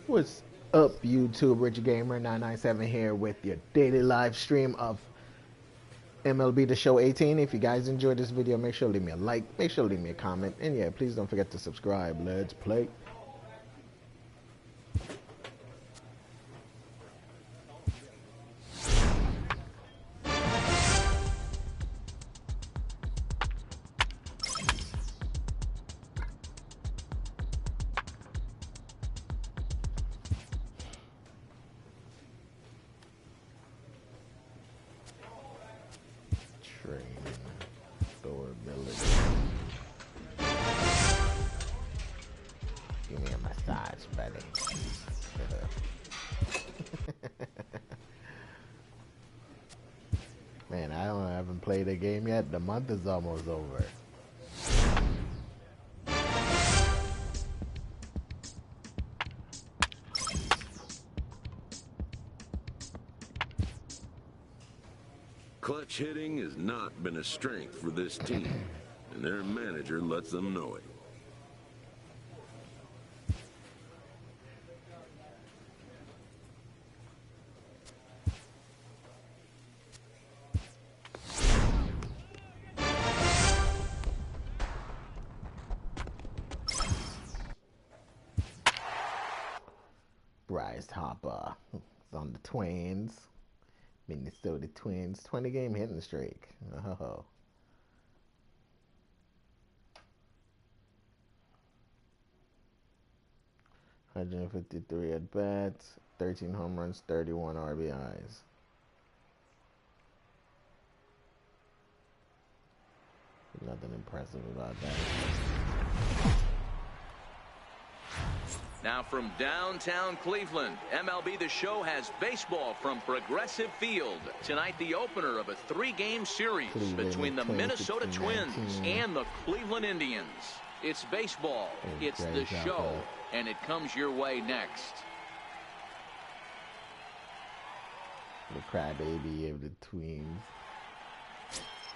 What's up, YouTube? Richard Gamer 997 here with your daily live stream of MLB The Show 18. If you guys enjoyed this video, make sure to leave me a like, make sure to leave me a comment, and yeah, please don't forget to subscribe. Let's play. Training, throw ability. Give me a massage, buddy. Man, I haven't played a game yet. The month is almost over. Clutch hitting has not been a strength for this team, and their manager lets them know it. Bryce Harper is on the Twins. Minnesota Twins 20-game hitting streak. Oh. $153 at bats, 13 home runs, 31 RBIs. Nothing impressive about that. Now from downtown Cleveland, MLB The Show has baseball from Progressive Field. Tonight, the opener of a three-game series between the Minnesota Twins and the Cleveland Indians. It's baseball, it's The Show, and it comes your way next. The crybaby of the Twins.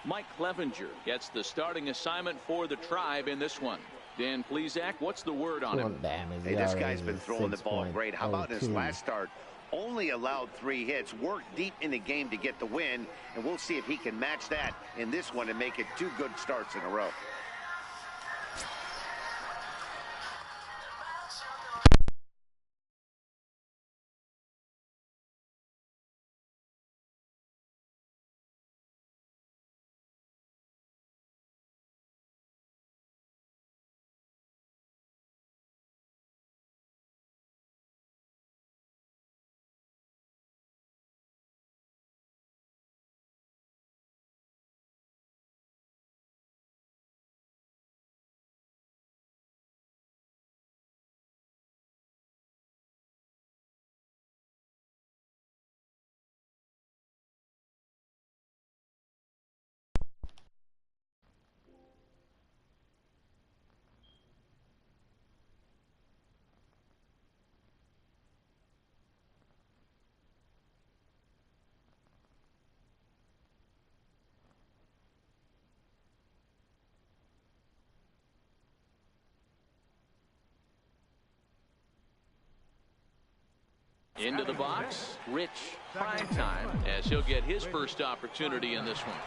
Mike Clevenger gets the starting assignment for the Tribe in this one. Dan Plesac, what's the word on him? Hey, this guy's been throwing the ball great. How about his last start? Only allowed 3 hits, worked deep in the game to get the win, and we'll see if he can match that in this one and make it 2 good starts in a row. Into the box, Rich Primetime, as he'll get his first opportunity in this one.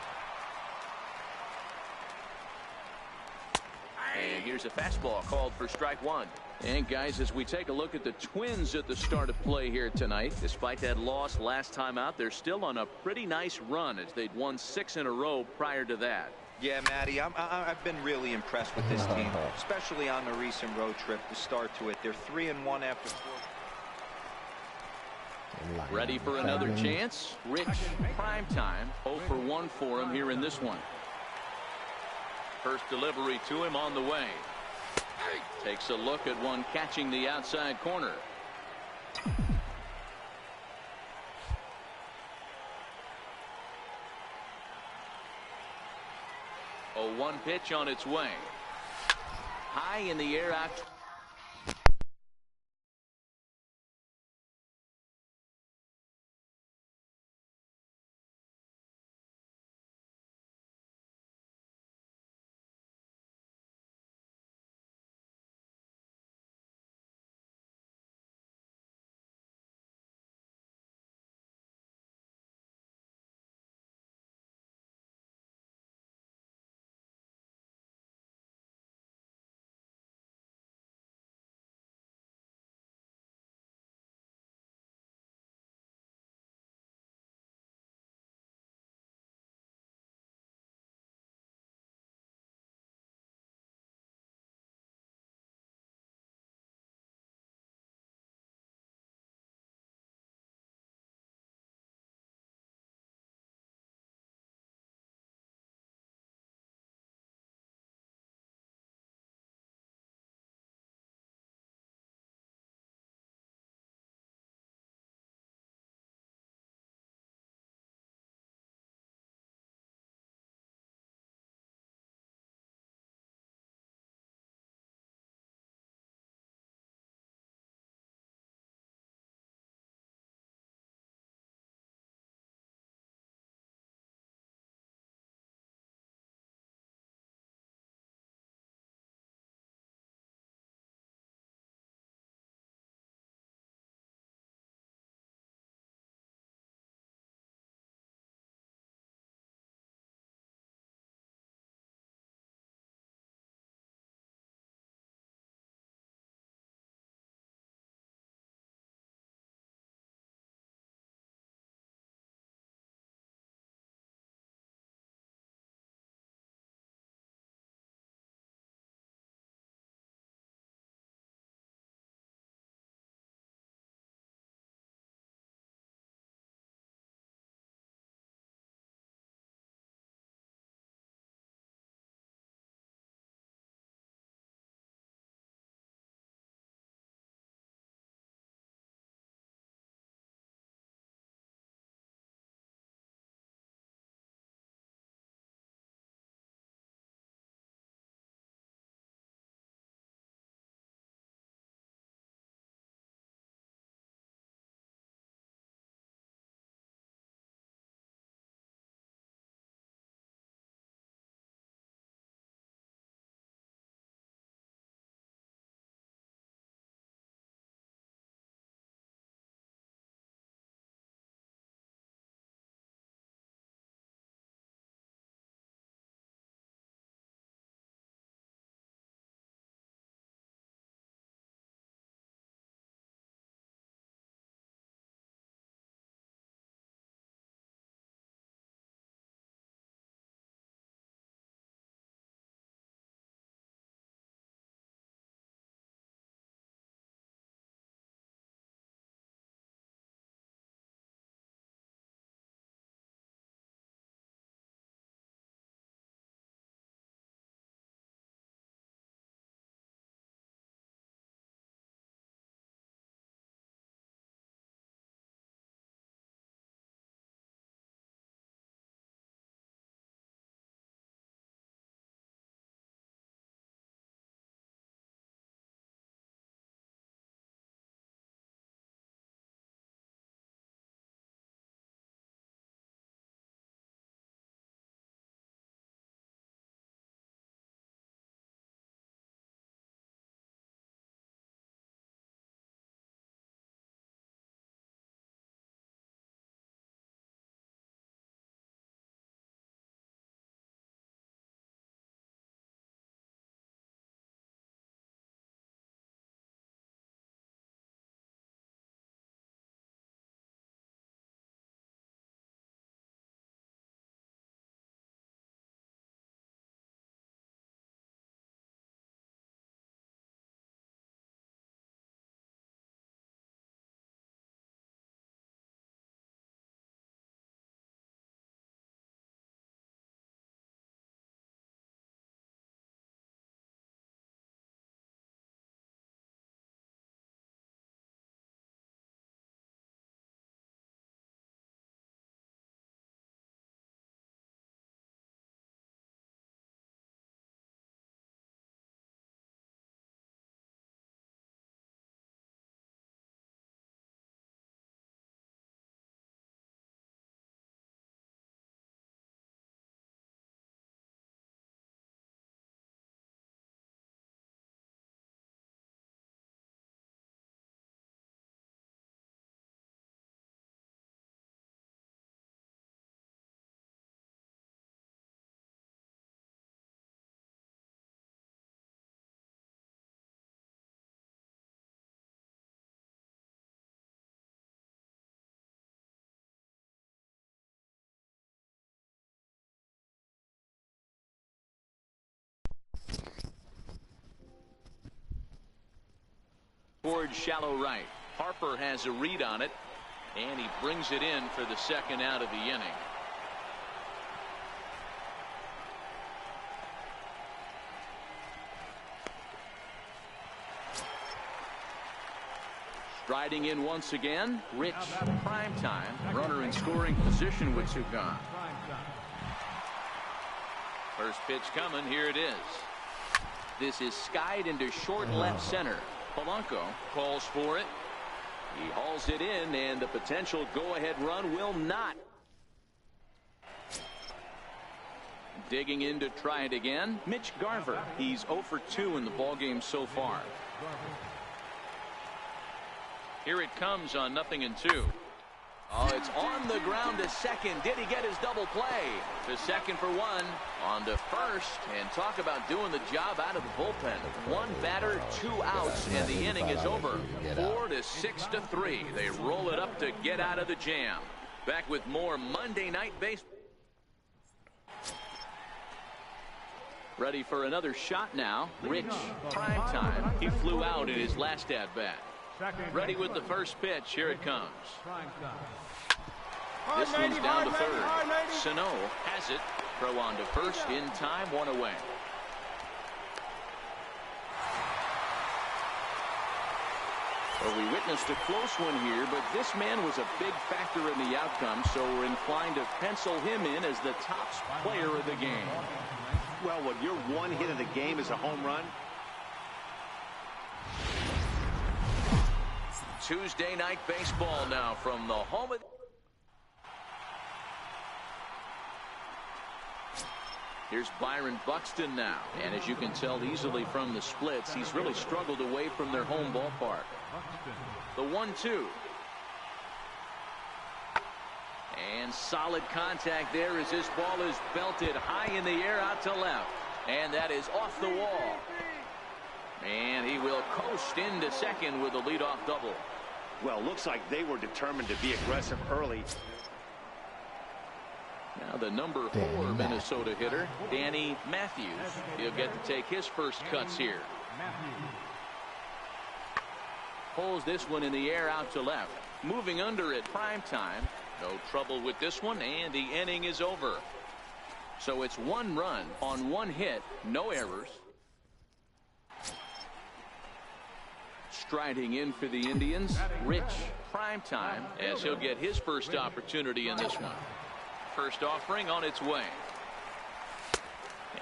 And here's a fastball called for strike 1. And guys, as we take a look at the Twins at the start of play here tonight, despite that loss last time out, they're still on a pretty nice run as they'd won 6 in a row prior to that. Yeah, Matty, I've been really impressed with this team, especially on the recent road trip, the start to it. They're 3-1 after 4. Ready for another chance? Rich Primetime, 0 for 1 for him here in this one. First delivery to him on the way. Takes a look at one catching the outside corner. A 1 pitch on its way. High in the air out. towards shallow right. Harper has a read on it, and he brings it in for the second out of the inning. Striding in once again, Rich. Prime time. Runner in scoring position with two gone. First pitch coming. Here it is. This is skied into short left center. Polanco calls for it. He hauls it in, and the potential go-ahead run will not. Digging in to try it again, Mitch Garver. He's 0 for 2 in the ballgame so far. Here it comes on 0-2. Oh, it's on the ground to second. Did he get his double play? To second for one. On to first. And talk about doing the job out of the bullpen. One batter, 2 outs, and the inning is over. 4 to 6-3. They roll it up to get out of the jam. Back with more Monday Night Baseball. Ready for another shot now. Rich, prime time. He flew out in his last at-bat. Ready with the first pitch. Here it comes. This one's down to third. Sano has it. Throw on to first in time. 1 away. Well, we witnessed a close one here, but this man was a big factor in the outcome, so we're inclined to pencil him in as the top player of the game. Well, when your one hit of the game is a home run. Tuesday night baseball now from the home of. Here's Byron Buxton now, and as you can tell easily from the splits, he's really struggled away from their home ballpark. The 1-2. And solid contact there as this ball is belted high in the air out to left, and that is off the wall. And he will coast into second with a leadoff double. Well, looks like they were determined to be aggressive early. Now the number 4 Minnesota hitter, Danny Matthews. He'll get to take his first cuts here. Pulls this one in the air out to left. Moving under at prime time. No trouble with this one, and the inning is over. So it's 1 run on 1 hit, no errors. Striding in for the Indians, Rich, prime time, as he'll get his first opportunity in this one. First offering on its way.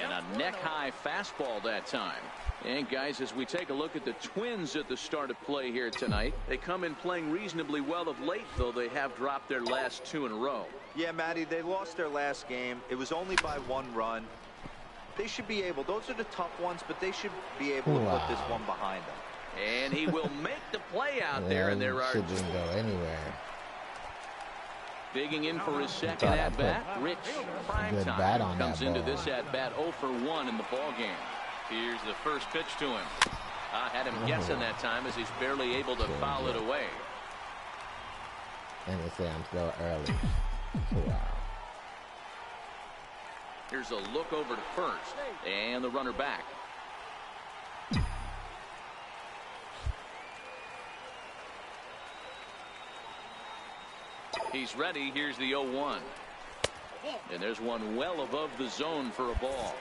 And a neck-high fastball that time. And guys, as we take a look at the Twins at the start of play here tonight, they come in playing reasonably well of late, though they have dropped their last 2 in a row. Yeah, Matty, they lost their last game. It was only by 1 run. They should be able, those are the tough ones, but they should be able to put this one behind them. And he will make the play out there, and there are. Shouldn't go anywhere. Digging in for his second at-bat, Rich, prime time, comes into this at-bat 0 for 1 in the ballgame. Here's the first pitch to him. I had him guessing that time as he's barely able to foul it away. And they say I'm still early. Wow. Here's a look over to first, and the runner back. He's ready. Here's the 0-1. And there's one well above the zone for a ball.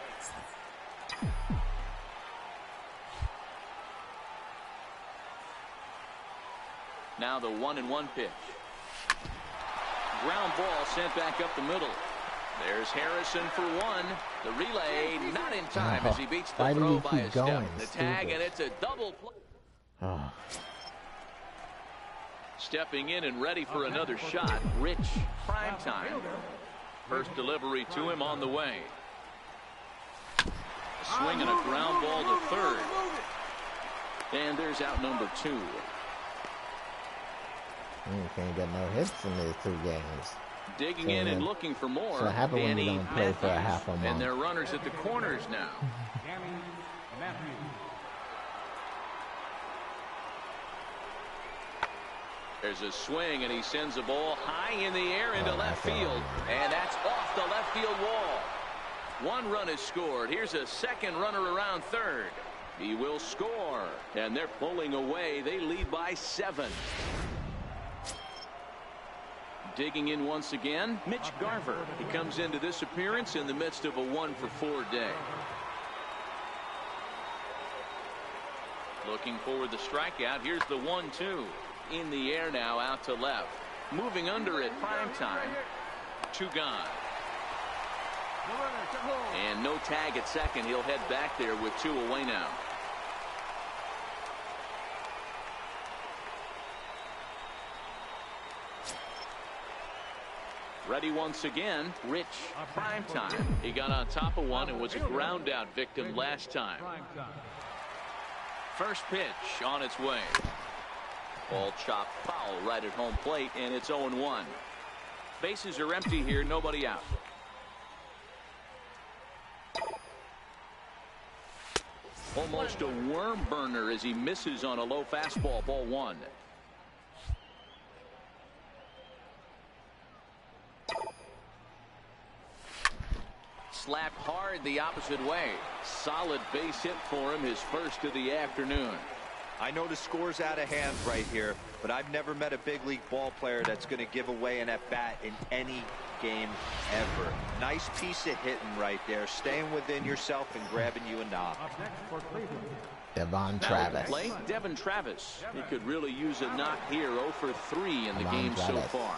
Now the 1-1 pitch. Ground ball sent back up the middle. There's Harrison for 1. The relay not in time as he beats the throw by a step. The tag, and it's a double play. Stepping in and ready for another shot, Rich, prime time. First delivery to him on the way. A swing and a ground ball to third. And there's out number 2. Can't get no hits in these 2 games. Digging in and looking for more. So happy when we don't play for a half a month. And their runners at the corners now. There's a swing, and he sends a ball high in the air into left field. And that's off the left field wall. 1 run is scored. Here's a second runner around third. He will score, and they're pulling away. They lead by 7. Digging in once again, Mitch Garver. He comes into this appearance in the midst of a 1-for-4 day. Looking for the strikeout. Here's the 1-2. In the air now, out to left. Moving under at prime time. 2 gone. And no tag at second. He'll head back there with 2 away now. Ready once again, Rich. Prime time. He got on top of one and was a ground out victim last time. First pitch on its way. Ball chopped foul right at home plate, and it's 0-1. Bases are empty here, nobody out. Almost a worm burner as he misses on a low fastball. Ball 1. Slapped hard the opposite way. Solid base hit for him, his first of the afternoon. I know the score's out of hand right here, but I've never met a big league ball player that's going to give away an at-bat in any game ever. Nice piece of hitting right there, staying within yourself and grabbing you a knock. Devon Travis. Play Devon Travis. He could really use a knock here. 0-for-3 in the game so far.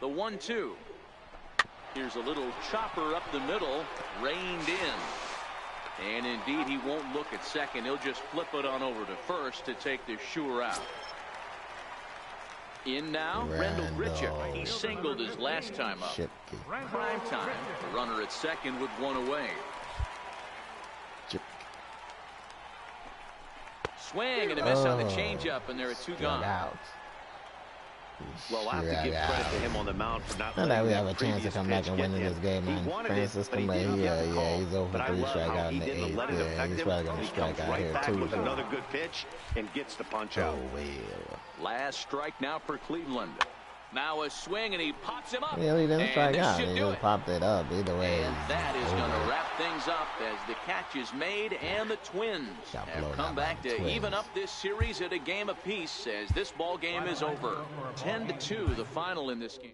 The 1-2. Here's a little chopper up the middle, reined in. And indeed, he won't look at second. He'll just flip it on over to first to take the sure out. In now, Randall Grichuk. He singled his last time up. Prime time. The runner at second with 1 away. Swing and a miss on the changeup, and there are 2 gone. Well, I have to give credit to him on the mound for not letting that we that have a chance to come back and win in this game, man. Francis come in here, he's over 3 strikeout in the 8th. Yeah, he's probably going to strike out here too. With another good pitch and gets the punch out. Oh, well. Last strike now for Cleveland. Now a swing, and he pops him up. Yeah, he didn't strike out. He just popped it up. Either way. And that is going to wrap things up as the catch is made, and the Twins have come back to even up this series at a game apiece as this ball game is over. 10-2, the final in this game.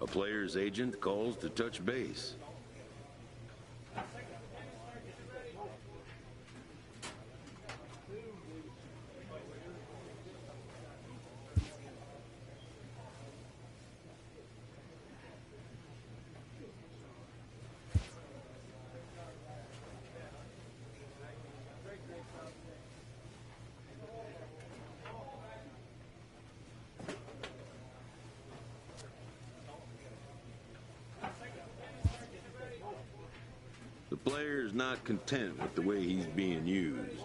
A player's agent calls to touch base. The player is not content with the way he's being used.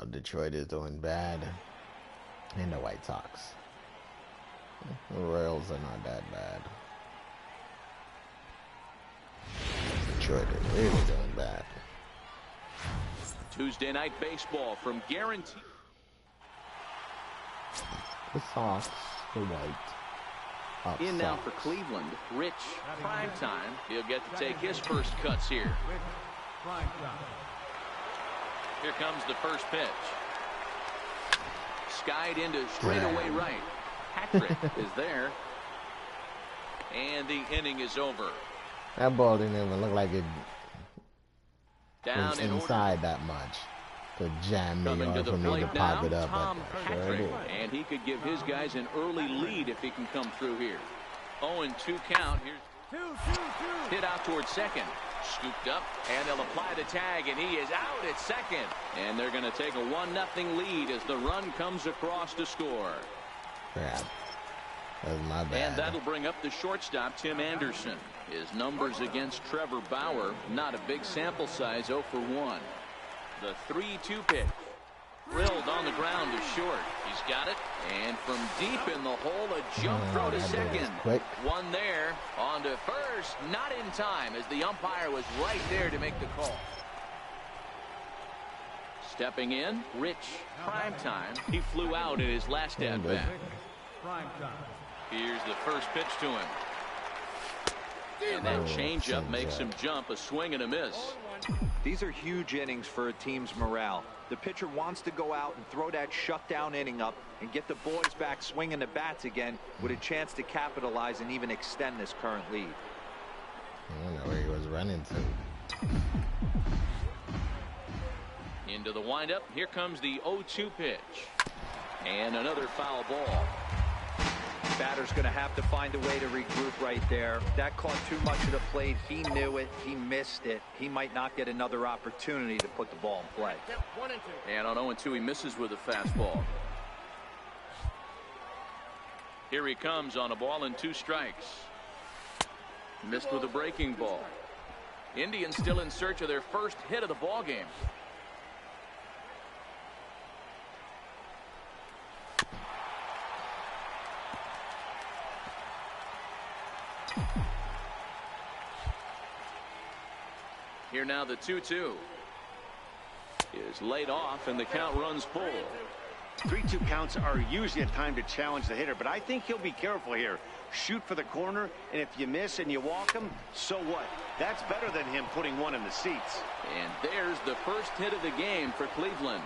Now Detroit is doing bad. And the White Sox. The Royals are not that bad. Detroit is really doing bad. Tuesday night baseball from Guarantee. The Sox, the White. Up In now Sox. for Cleveland, Rich Primetime. He'll get to take his first cuts here. Here comes the first pitch. Skied into straightaway right. Patrick is there. And the inning is over. That ball didn't even look like it Down was in inside that much to jam me Coming or to the for me to plate pop now, it up. Tom But sure Patrick. did. And he could give his guys an early lead if he can come through here. 0-2 count. Here's hit out towards second. Scooped up, and they'll apply the tag, and he is out at second. And they're going to take a 1-0 lead as the run comes across to score. Crap. That was my bad. And that'll bring up the shortstop, Tim Anderson. His numbers against Trevor Bauer, not a big sample size, 0 for 1. The 3-2 pitch. Drilled on the ground to short. He's got it. And from deep in the hole, a jump throw to second. Quick. One there. On to first. Not in time as the umpire was right there to make the call. Stepping in, Rich Primetime. He flew out in his last at-bat. Here's the first pitch to him. And that changeup makes him jump, a swing and a miss. These are huge innings for a team's morale. The pitcher wants to go out and throw that shutdown inning up and get the boys back swinging the bats again with a chance to capitalize and even extend this current lead. I don't know where he was running to. Into the windup. Here comes the 0-2 pitch. And another foul ball. Batter's going to have to find a way to regroup right there. That caught too much of the plate. He knew it. He missed it. He might not get another opportunity to put the ball in play. And on 0-2, he misses with a fastball. Here he comes on a ball and 2 strikes. Missed with a breaking ball. Indians still in search of their first hit of the ball game. Here now the 2-2 is laid off and the count runs full. 3-2 counts are usually a time to challenge the hitter, but I think he'll be careful here. Shoot for the corner, and if you miss and you walk him, so what? That's better than him putting one in the seats. And there's the first hit of the game for Cleveland.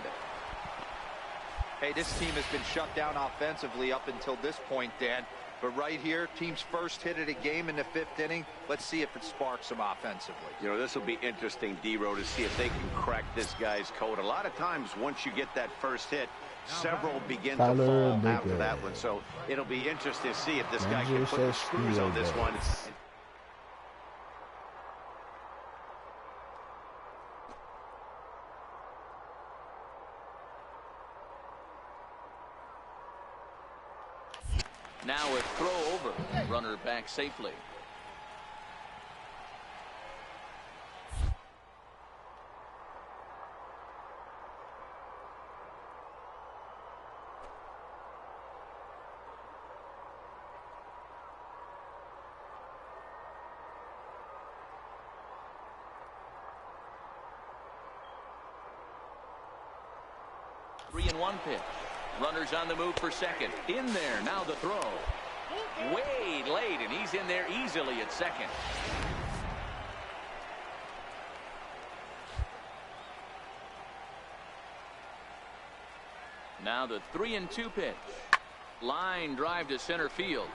Hey, this team has been shut down offensively up until this point, Dan. But right here, team's first hit of the game in the 5th inning. Let's see if it sparks them offensively. You know, this will be interesting, D-Row, to see if they can crack this guy's code. A lot of times, once you get that first hit, several begin to fall after that one. So it'll be interesting to see if this guy can put the screws on this one. Now a throw over. Runner back safely. Three and 1 pitch. Runners on the move for second. In there, now the throw. Way late, and he's in there easily at second. Now the 3-2 pitch. Line drive to center field.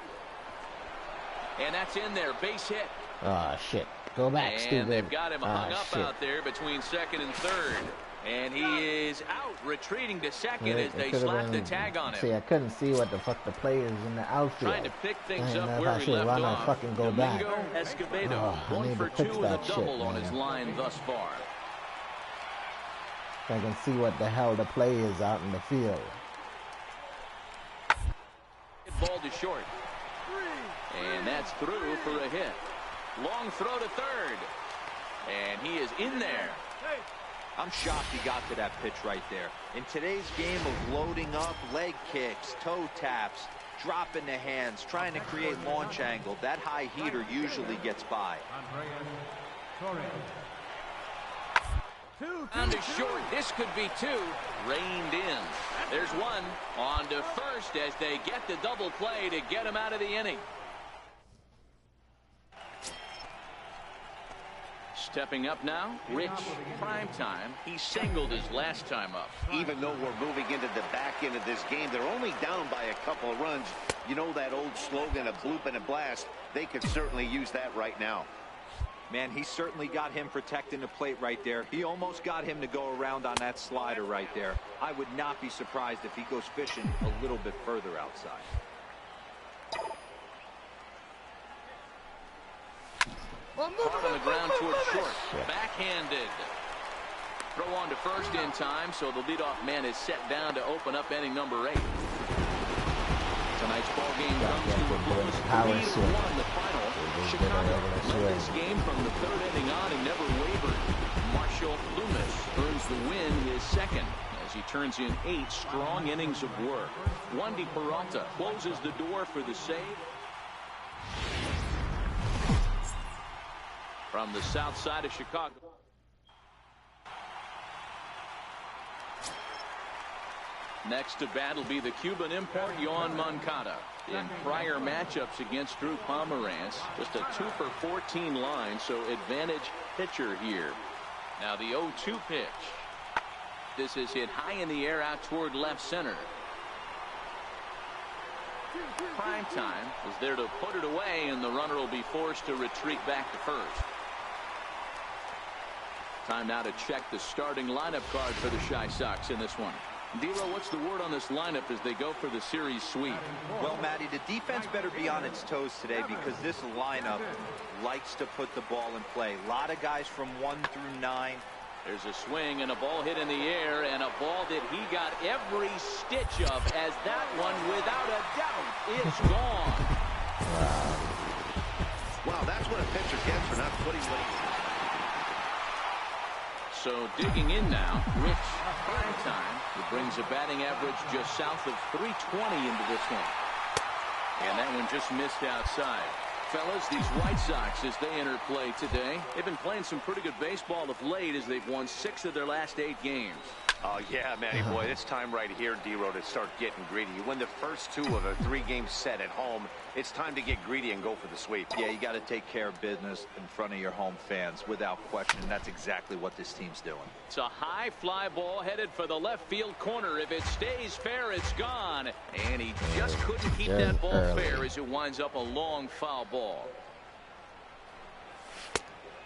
And that's in there, base hit. Oh, shit. Go back, and stupid. They've got him hung up shit. out there between second and third. And he is out, retreating to second as they slap the tag on him. See, I couldn't see what the fuck the players in the outfield. Trying to pick things up if where I he should left run off. or fucking go back. Domingo Escobedo, I 1 need for to 2 fix with a that shit, double on man. his line thus far. So I can see what the hell the play is out in the field. Ball to short. And that's through for a hit. Long throw to third. And he is in there. I'm shocked he got to that pitch right there. In today's game of loading up, leg kicks, toe taps, dropping the hands, trying to create launch angle, that high heater usually gets by. On to short. This could be two. Reined in. There's one. On to first as they get the double play to get him out of the inning. Stepping up now, Rich. Prime time. He singled his last time up. Even though we're moving into the back end of this game, they're only down by a couple of runs. You know that old slogan, a bloop and a blast? They could certainly use that right now. Man, he certainly got him protecting the plate right there. He almost got him to go around on that slider right there. I would not be surprised if he goes fishing a little bit further outside. Hard on the ground towards short. Backhanded. Throw on to first in time, so the leadoff man is set down to open up inning number 8. Tonight's ball game comes to a close. 3-1 the final. Chicago led this game from the 3rd inning on and never wavered. Marshall Loomis earns the win, his second, as he turns in 8 strong innings of work. Wandy Peralta closes the door for the save. From the south side of Chicago. Next to bat will be the Cuban import, Yoan Moncada. In prior matchups against Drew Pomeranz, just a 2-for-14 line, so advantage pitcher here. Now the 0-2 pitch. This is hit high in the air out toward left center. Prime time is there to put it away, and the runner will be forced to retreat back to first. Time now to check the starting lineup card for the Chi Sox in this one. D-Row, what's the word on this lineup as they go for the series sweep? Well, Matty, the defense better be on its toes today because this lineup likes to put the ball in play. A lot of guys from 1 through 9. There's a swing and a ball hit in the air, and a ball that he got every stitch of, as that one, without a doubt, is gone. Wow, that's what a pitcher gets for not putting what he... So digging in now, Rich. Prime time. It brings a batting average just south of 320 into this one. And that one just missed outside. Fellas, these White Sox, as they enter play today, they've been playing some pretty good baseball of late as they've won 6 of their last 8 games. Oh, yeah, Matty boy, it's time right here, D-Row, to start getting greedy. You win the first 2 of a 3-game set at home. It's time to get greedy and go for the sweep. Yeah, you got to take care of business in front of your home fans without question. That's exactly what this team's doing. It's a high fly ball headed for the left field corner. If it stays fair, it's gone. And he just couldn't keep that ball fair as it winds up a long foul ball.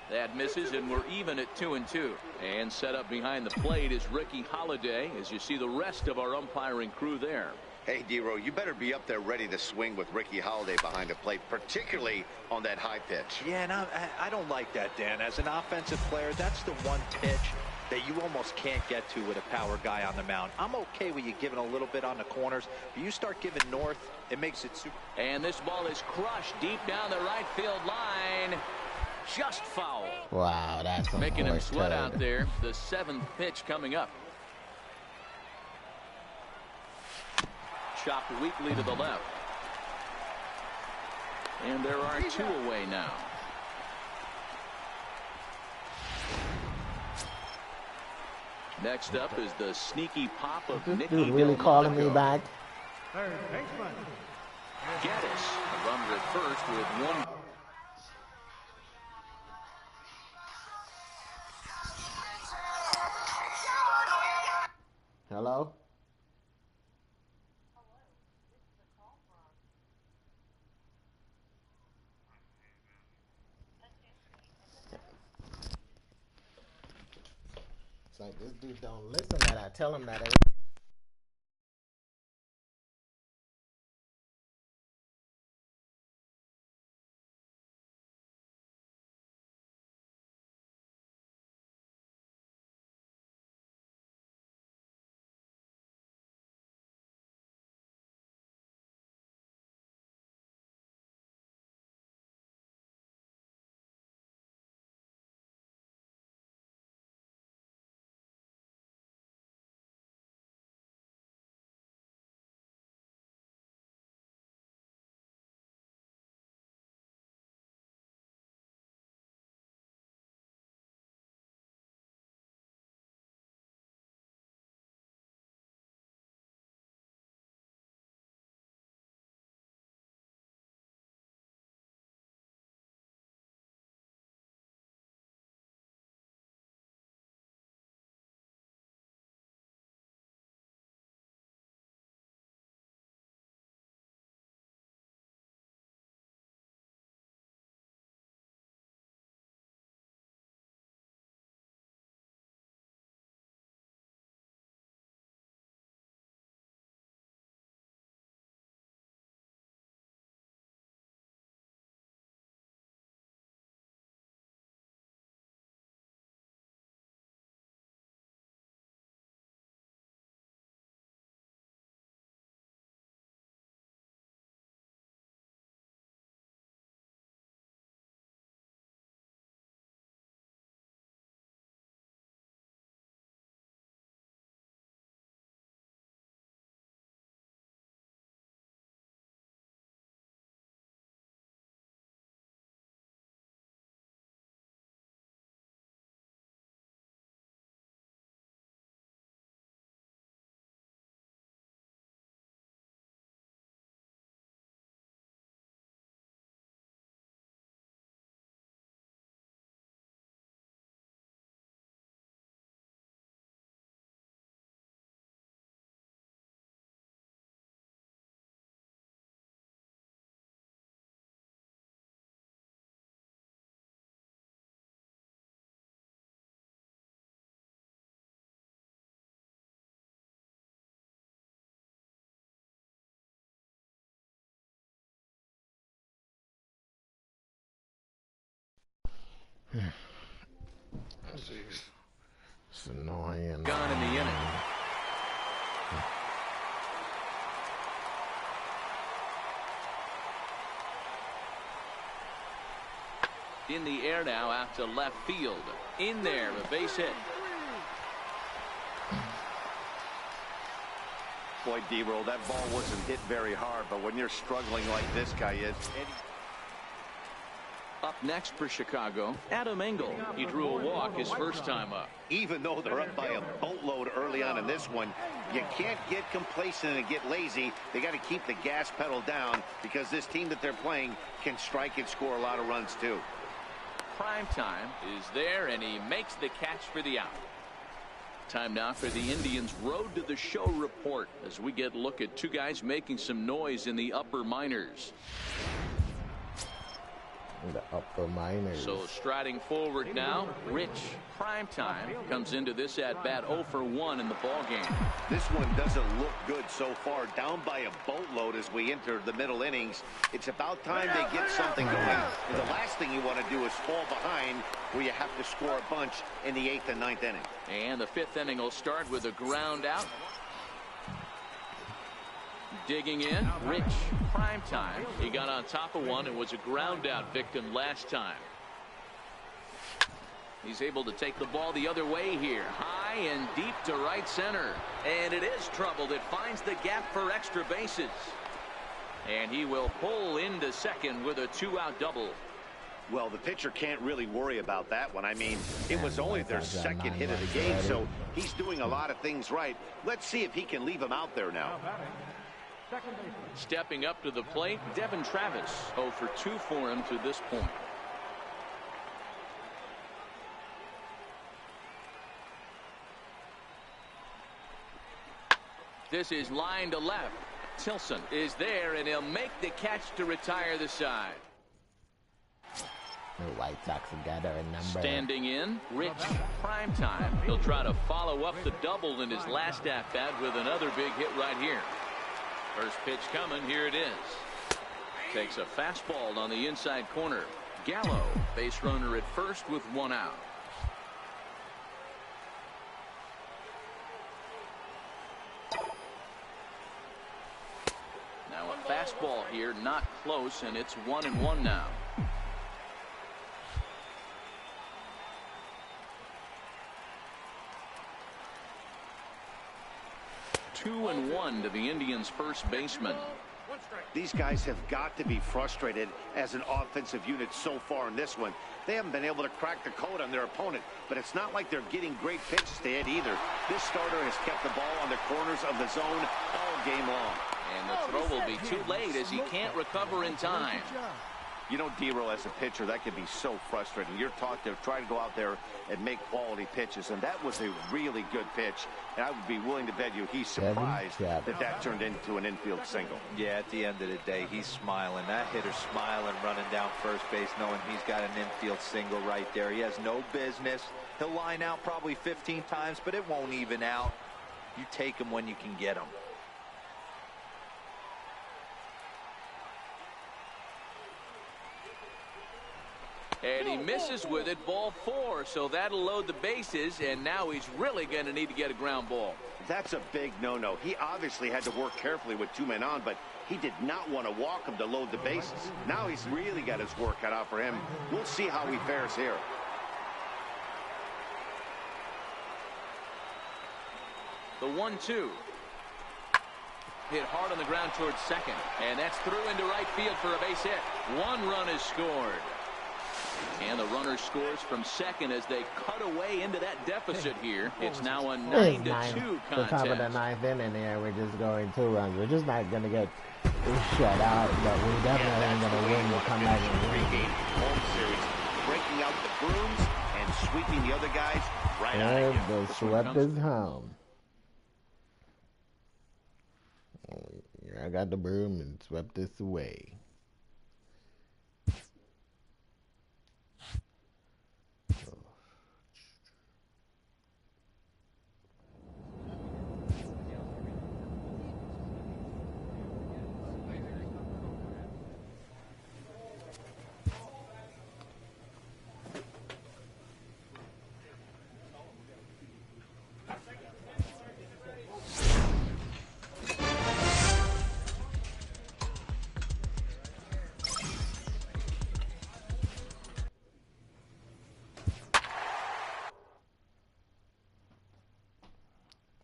That misses, and we're even at 2-2. And set up behind the plate is Ricky Holiday, as you see the rest of our umpiring crew there. Hey, D-Row, you better be up there ready to swing with Ricky Holiday behind the plate, particularly on that high pitch. Yeah, and I don't like that, Dan. As an offensive player, that's the one pitch that you almost can't get to with a power guy on the mound. I'm okay with you giving a little bit on the corners, but you start giving north, it makes it super. And this ball is crushed deep down the right field line. Just foul. Wow, that's making him sweat out there. The 7th pitch coming up. Chopped weakly to the left. And there are 2 away now. Next up is the sneaky pop of Nicky. Dude, really calling me back. Gaddis, a runner at first with 1. Hello? It's like this dude don't listen that I tell him that It's annoying. Gone in the inning. In the air now out to left field. In there, a base hit. Boy, D-Roll, that ball wasn't hit very hard, but when you're struggling like this guy is... Up next for Chicago, Adam Engel. He drew a walk his first time up. Even though they're up by a boatload early on in this one, you can't get complacent and get lazy. They got to keep the gas pedal down because this team that they're playing can strike and score a lot of runs too. Prime time is there, and he makes the catch for the out. Time now for the Indians' Road to the Show report as we get a look at two guys making some noise in the upper minors. The upper minors. So striding forward now, Rich Primetime comes into this at bat 0 for 1 in the ball game. This one doesn't look good so far, down by a boatload as we enter the middle innings. It's about time they get something going. And the last thing you want to do is fall behind where you have to score a bunch in the 8th and 9th inning. And the 5th inning will start with a ground out. Digging in, Rich Primetime. He got on top of one and was a ground out victim last time. He's able to take the ball the other way here. High and deep to right center. And it is trouble that finds the gap for extra bases. And he will pull into second with a 2-out double. Well, the pitcher can't really worry about that one. I mean, it was only their second hit of the game, so he's doing a lot of things right. Let's see if he can leave him out there now. Stepping up to the plate, Devin Travis. 0 for 2 for him to this point. This is line to left. Tilson is there, and he'll make the catch to retire the side. The White Sox have got our number. Standing in, Rich Primetime. He'll try to follow up the double in his last at-bat with another big hit right here. First pitch coming, here it is. Takes a fastball on the inside corner. Gallo, base runner at first with 1 out. Now a fastball here, not close, and it's 1-1 now. 2-1 to the Indians' first baseman. These guys have got to be frustrated as an offensive unit so far in this one. They haven't been able to crack the code on their opponent, but it's not like they're getting great pitches to hit either. This starter has kept the ball on the corners of the zone all game long. And the throw will be too late as he can't recover in time. You know, D-Roll, as a pitcher, that can be so frustrating. You're taught to try to go out there and make quality pitches, and that was a really good pitch. And I would be willing to bet you he's surprised that turned into an infield single. Yeah, at the end of the day, he's smiling. That hitter's smiling, running down first base, knowing he's got an infield single right there. He has no business. He'll line out probably 15 times, but it won't even out. You take him when you can get him. And he misses with it, ball 4, so that'll load the bases, and now he's really going to need to get a ground ball. That's a big no-no. He obviously had to work carefully with 2 men on, but he did not want to walk him to load the bases. Now he's really got his work cut out for him. We'll see how he fares here. The 1-2. Hit hard on the ground towards second, and that's through into right field for a base hit. 1 run is scored. And the runner scores from second as they cut away into that deficit here. It's now a 9-2 contest. The top of the 9th inning here, we're just going 2 runs. We're just not going to get shut out, but we're definitely going to win. We'll come back and win. 3-game home series, breaking out the brooms and sweeping the other guys right out of here. The swept is home. I got the broom and swept this away.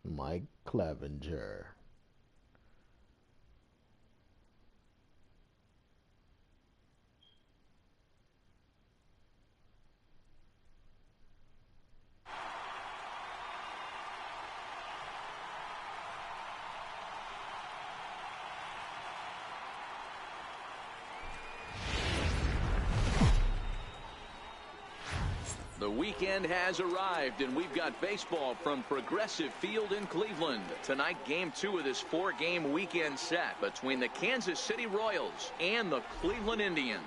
Mike Clevenger. The weekend has arrived, and we've got baseball from Progressive Field in Cleveland. Tonight, Game 2 of this 4-game weekend set between the Kansas City Royals and the Cleveland Indians.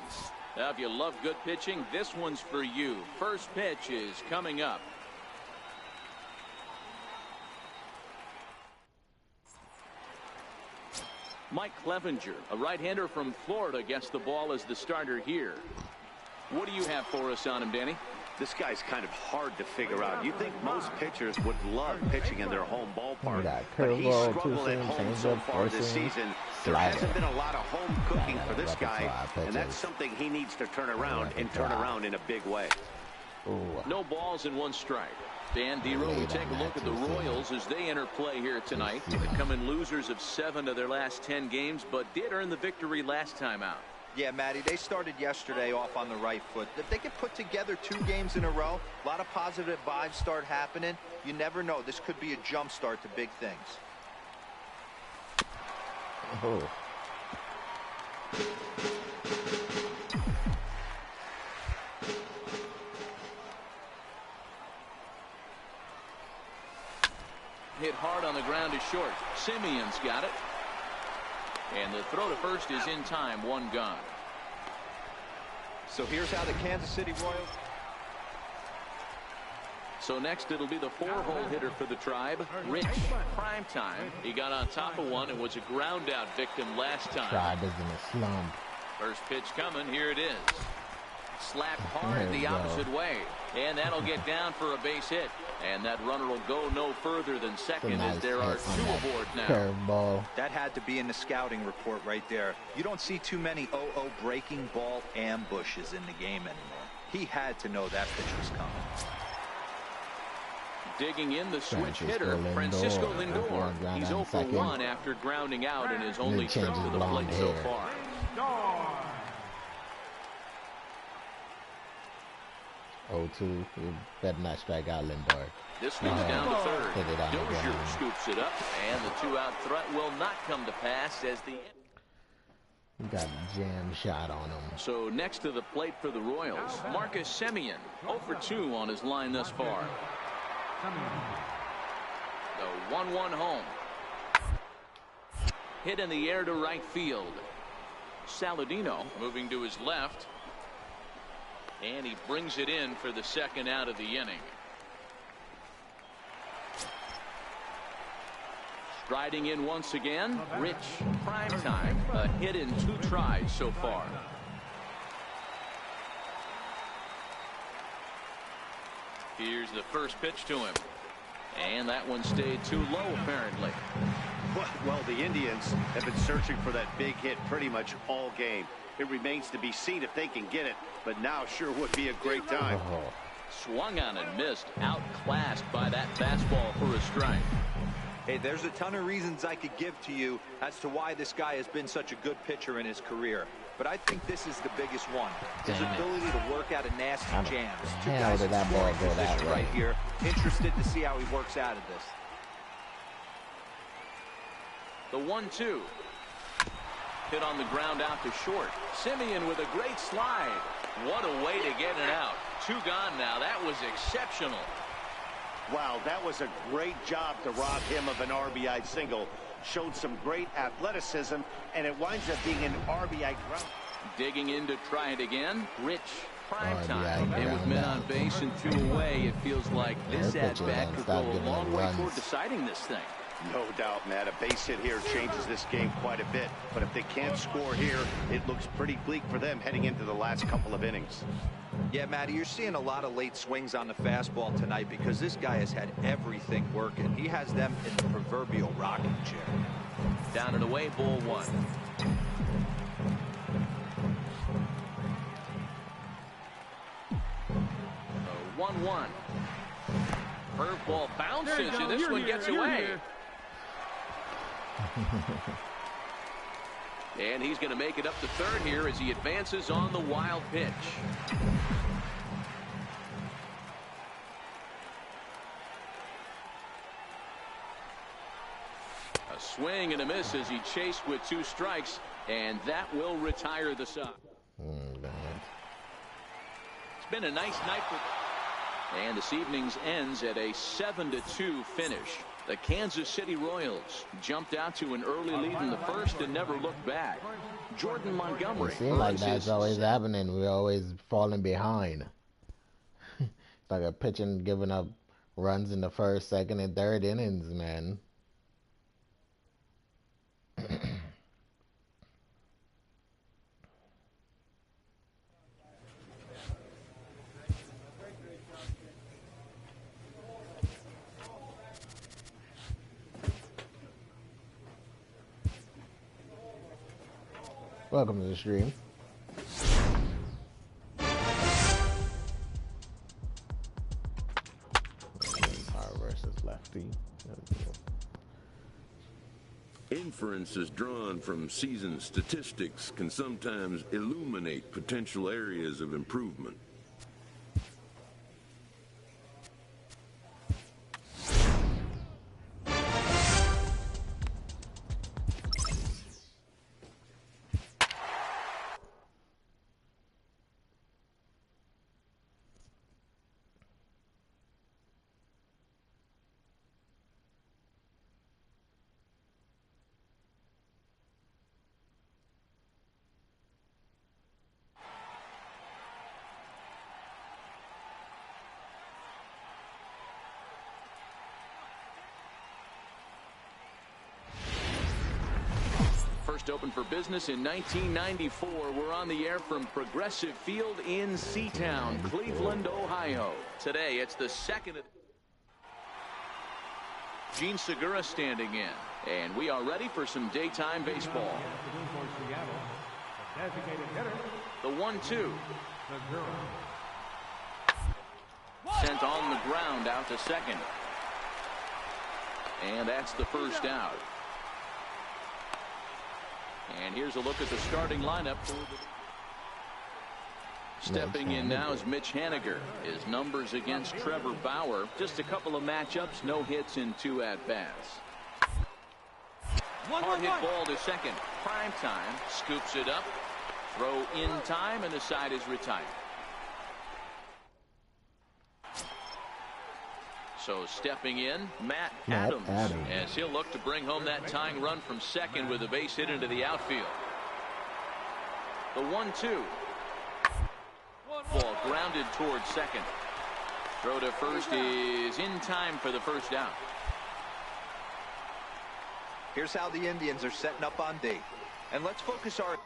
Now, if you love good pitching, this one's for you. First pitch is coming up. Mike Clevenger, a right-hander from Florida, gets the ball as the starter here. What do you have for us on him, Danny? This guy's kind of hard to figure out. You think most pitchers would love pitching in their home ballpark, but he's struggled at home so far this season. There hasn't been a lot of home cooking for this guy, and that's something he needs to turn around and turn around in a big way. No balls and 1 strike. Dan Dero, we take a look at the Royals as they enter play here tonight. They come in losers of 7 of their last 10 games, but did earn the victory last time out. Yeah, Matty, they started yesterday off on the right foot. If they can put together 2 games in a row, a lot of positive vibes start happening. You never know. This could be a jump start to big things. Oh. Hit hard on the ground is short. Simeon's got it. And the throw to first is in time. 1 gone. So here's how the Kansas City Royals. So next it'll be the 4-hole hitter for the Tribe, Rich. Prime time. He got on top of one and was a ground out victim last time. Tribe is in a slump. First pitch coming. Here it is. Slapped hard the opposite way. And that'll get down for a base hit. And that runner will go no further than second as there are 2 aboard now. Curveball. That had to be in the scouting report right there. You don't see too many 0-0 breaking ball ambushes in the game anymore. He had to know that pitch was coming. Digging in the switch hitter, Francisco Lindor. He's 0 for 1 after grounding out in his only trip to the plate so far. 0-2. You better not strike out Lindor. This one's down to third. Dozier scoops it up, and the 2-out threat will not come to pass as the... You got a jam shot on him. So next to the plate for the Royals, Marcus Semien, 0 for 2 on his line thus far. The 1-1 home. Hit in the air to right field. Saladino moving to his left. And he brings it in for the 2nd out of the inning. Striding in once again, Rich. Prime time. A hit in 2 tries so far. Here's the first pitch to him. And that one stayed too low, apparently. Well, the Indians have been searching for that big hit pretty much all game. It remains to be seen if they can get it, but now sure would be a great time. Swung on and missed, outclassed by that fastball for a strike. Hey, there's a ton of reasons I could give to you as to why this guy has been such a good pitcher in his career. But I think this is the biggest one. His ability to work out of nasty jams. 2 guys in scoring position right here. Interested to see how he works out of this. The 1-2. Hit on the ground out to short. Semien with a great slide. What a way to get it out. 2 gone now. That was exceptional. Wow, that was a great job to rob him of an RBI single. Showed some great athleticism, and it winds up being an RBI ground. Digging in to try it again. Rich. Prime time. And with men on base and 2 away, it feels like this at-bat could go a long way toward deciding this thing. No doubt, Matt. A base hit here changes this game quite a bit. But if they can't score here, it looks pretty bleak for them heading into the last couple of innings. Yeah, Matty, you're seeing a lot of late swings on the fastball tonight because this guy has had everything working. He has them in the proverbial rocking chair. Down and away, ball 1. 1-1. Curve Ball bounces, and this one gets away. And he's going to make it up to third here as he advances on the wild pitch. A swing and a miss as he chased with 2 strikes, and that will retire the side. It's been a nice night for... And this evening's ends at a 7-2 finish. The Kansas City Royals jumped out to an early lead in the first and never looked back. Jordan Montgomery. It seems like that's always happening. We're always falling behind. It's like a pitching giving up runs in the first, second, and third innings, man. Welcome to the stream. Power versus lefty. Inferences drawn from season statistics can sometimes illuminate potential areas of improvement. First opened for business in 1994. We're on the air from Progressive Field in Seatown, Cleveland, Ohio. Today, it's the second. Gene Segura standing in. And we are ready for some daytime baseball. The 1-2. Sent on the ground out to second. And that's the first out. And here's a look at the starting lineup. Stepping in now is Mitch Haniger. His numbers against Trevor Bauer. Just a couple of matchups, no hits in 2 at-bats. Hard hit ball to second. Prime time. Scoops it up. Throw in time, and the side is retired. So stepping in, Matt Adams, as he'll look to bring home that tying run from second with a base hit into the outfield. The 1-2. Ball grounded towards second. Throw to first is in time for the first out. Here's how the Indians are setting up on D. And let's focus our...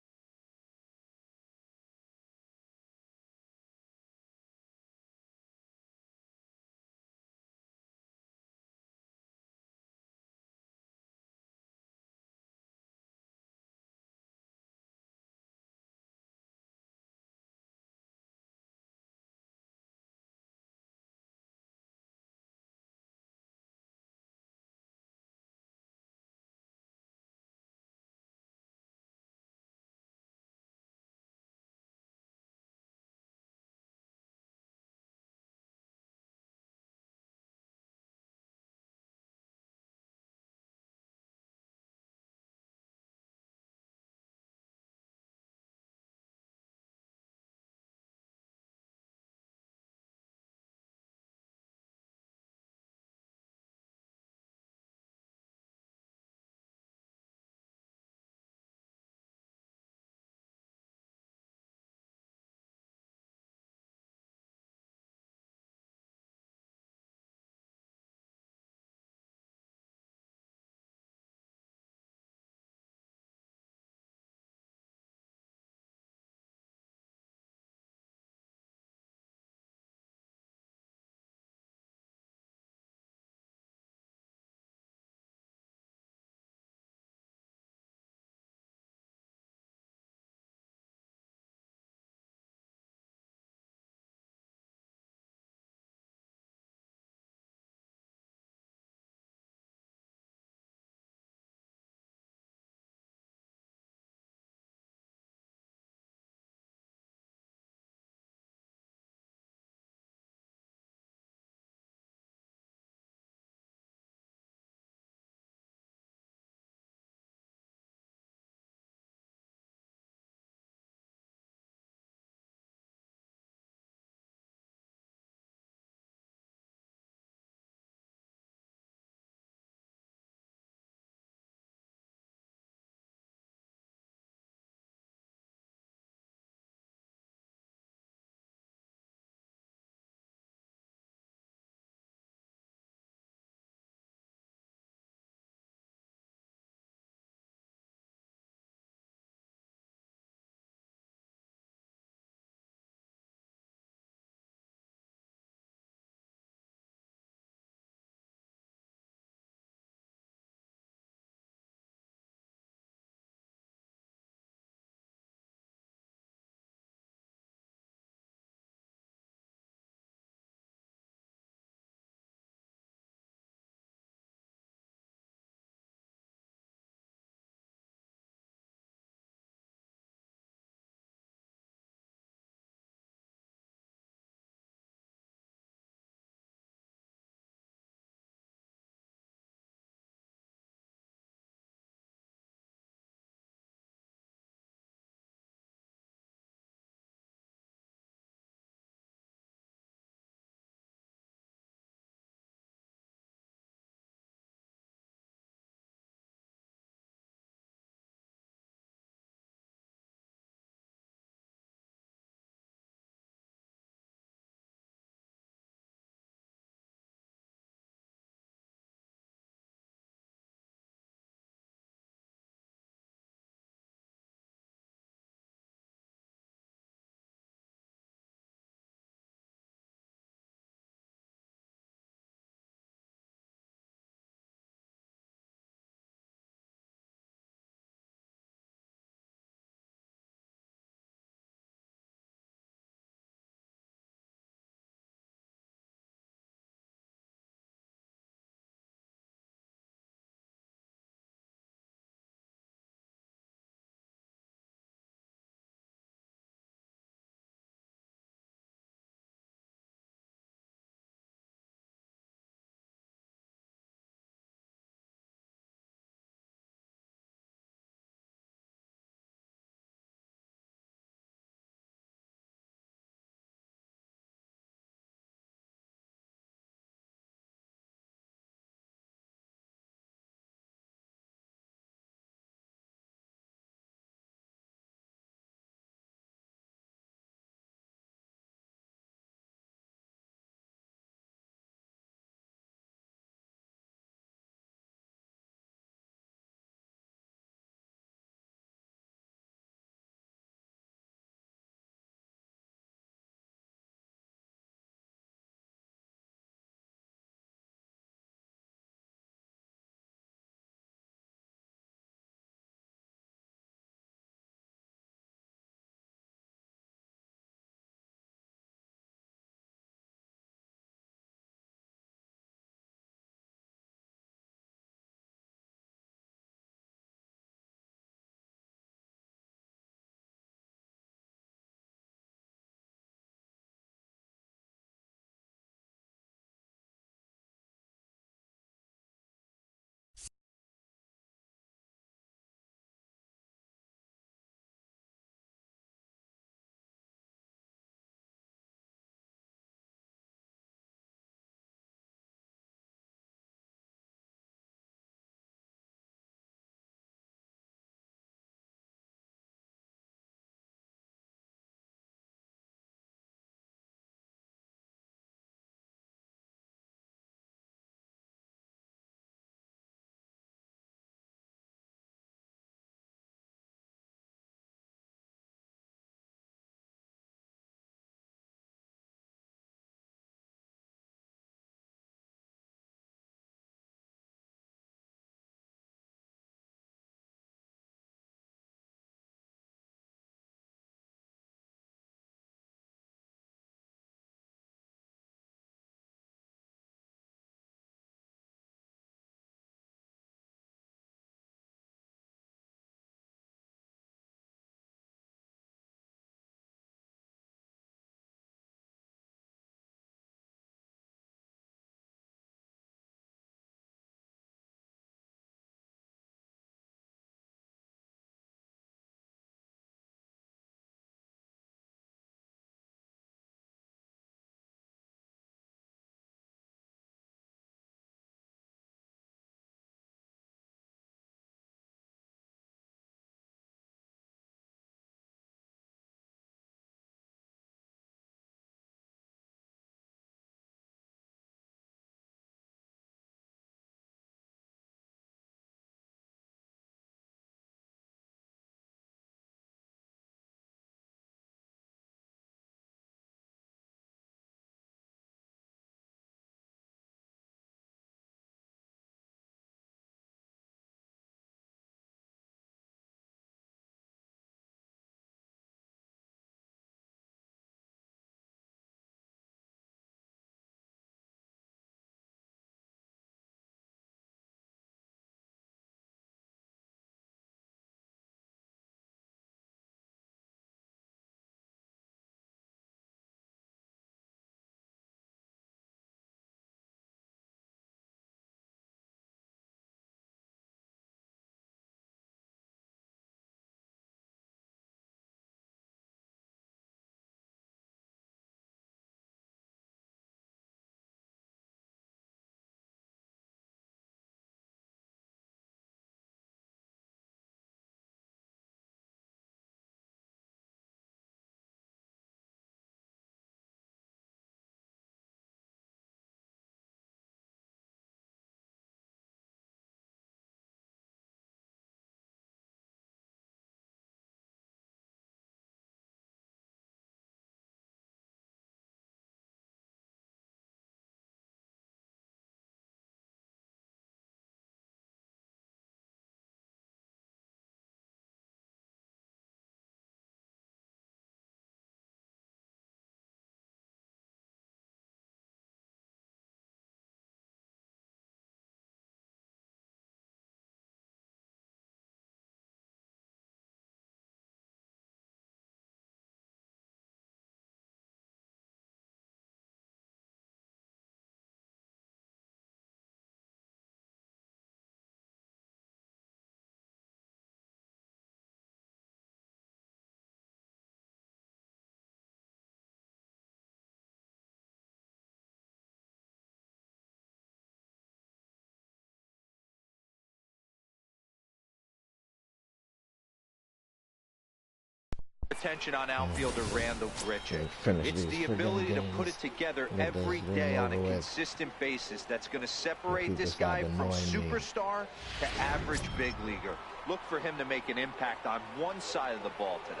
attention on outfielder Randall Grichuk. It's the ability to put it together every day on a consistent basis that's going to separate this guy from superstar to average big leaguer. Look for him to make an impact on one side of the ball today.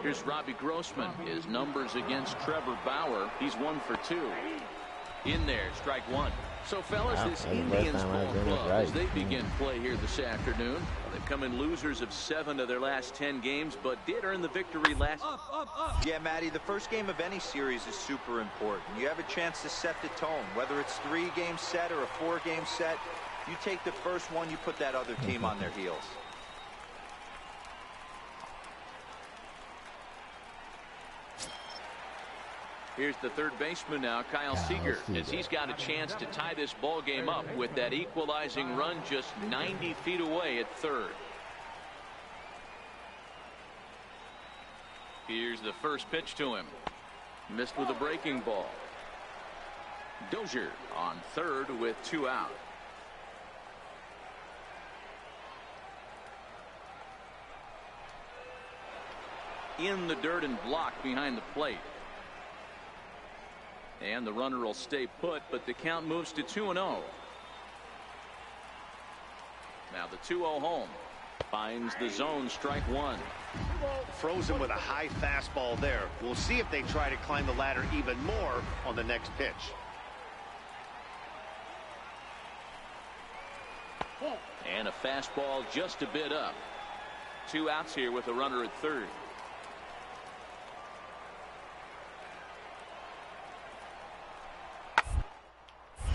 Here's Robbie Grossman. His numbers against Trevor Bauer. He's 1 for 2. In there, strike one. So, fellas, this Indians ball club, as they begin play here this afternoon, they've come in losers of 7 of their last 10 games, but did earn the victory last. Yeah, Matty, the first game of any series is super important. You have a chance to set the tone, whether it's 3-game set or a 4-game set. You take the first one, you put that other team on their heels. Here's the third baseman now, Kyle Seager, as he's got a chance to tie this ball game up with that equalizing run just 90 feet away at third. Here's the first pitch to him. Missed with a breaking ball. Dozier on third with 2 out. In the dirt and blocked behind the plate. And the runner will stay put, but the count moves to 2-0. Now the 2-0 home. Finds the zone, strike one. Frozen with a high fastball there. We'll see if they try to climb the ladder even more on the next pitch. And a fastball just a bit up. 2 outs here with a runner at third.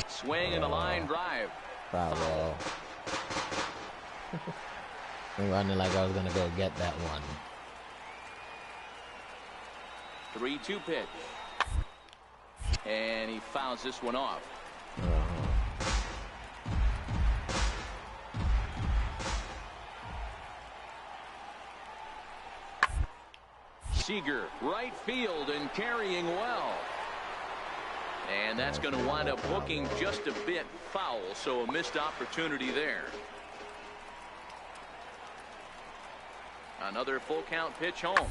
Swing and a line drive. Bravo. I'm running like I was going to go get that one. 3-2 pitch. And he fouls this one off. Seager, right field and carrying well. And that's going to wind up hooking just a bit foul, so a missed opportunity there. Another full count pitch home.